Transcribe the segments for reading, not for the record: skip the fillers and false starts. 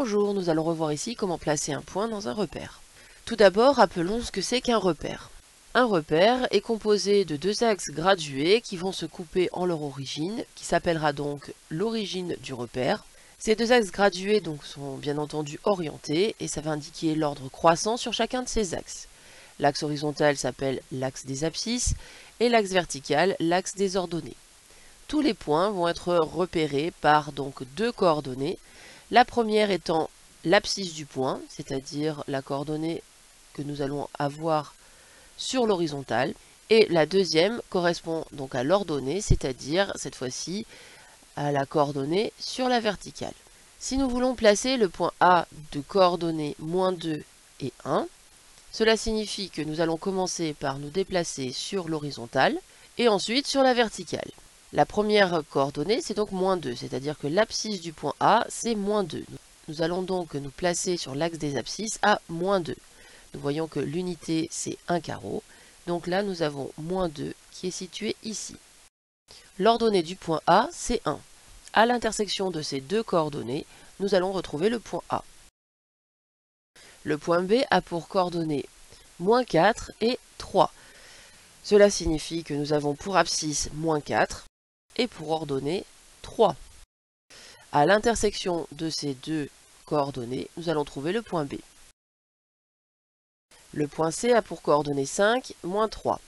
Bonjour, nous allons revoir ici comment placer un point dans un repère. Tout d'abord, rappelons ce que c'est qu'un repère. Un repère est composé de deux axes gradués qui vont se couper en leur origine, qui s'appellera donc l'origine du repère. Ces deux axes gradués sont bien entendu orientés et ça va indiquer l'ordre croissant sur chacun de ces axes. L'axe horizontal s'appelle l'axe des abscisses et l'axe vertical l'axe des ordonnées. Tous les points vont être repérés par deux coordonnées. La première étant l'abscisse du point, c'est-à-dire la coordonnée que nous allons avoir sur l'horizontale. Et la deuxième correspond donc à l'ordonnée, c'est-à-dire cette fois-ci à la coordonnée sur la verticale. Si nous voulons placer le point A de coordonnées -2 et 1, cela signifie que nous allons commencer par nous déplacer sur l'horizontale et ensuite sur la verticale. La première coordonnée, c'est donc -2, c'est-à-dire que l'abscisse du point A, c'est -2. Nous allons donc nous placer sur l'axe des abscisses à -2. Nous voyons que l'unité, c'est un carreau. Donc là, nous avons -2 qui est situé ici. L'ordonnée du point A, c'est 1. À l'intersection de ces deux coordonnées, nous allons retrouver le point A. Le point B a pour coordonnées -4 et 3. Cela signifie que nous avons pour abscisse -4 et pour ordonnée 3. À l'intersection de ces deux coordonnées, nous allons trouver le point B. Le point C a pour coordonnées 5, -3.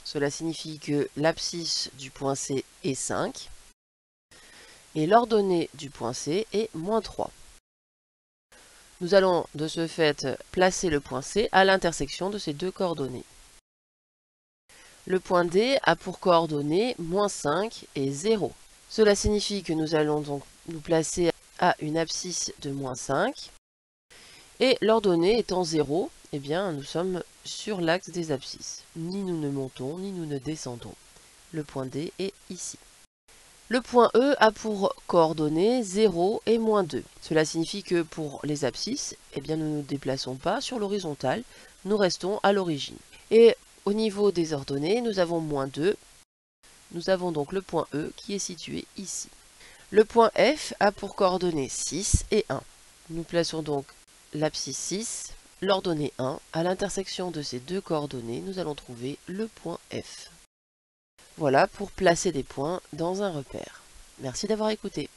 Cela signifie que l'abscisse du point C est 5 et l'ordonnée du point C est -3. Nous allons de ce fait placer le point C à l'intersection de ces deux coordonnées. Le point D a pour coordonnées -5 et 0. Cela signifie que nous allons donc nous placer à une abscisse de -5 et l'ordonnée étant 0, eh bien nous sommes sur l'axe des abscisses. Ni nous ne montons, ni nous ne descendons. Le point D est ici. Le point E a pour coordonnées 0 et -2. Cela signifie que pour les abscisses, eh bien nous ne nous déplaçons pas sur l'horizontale, nous restons à l'origine. Et au niveau des ordonnées, nous avons -2. Nous avons donc le point E qui est situé ici. Le point F a pour coordonnées 6 et 1. Nous plaçons donc l'abscisse 6, l'ordonnée 1. À l'intersection de ces deux coordonnées, nous allons trouver le point F. Voilà pour placer des points dans un repère. Merci d'avoir écouté.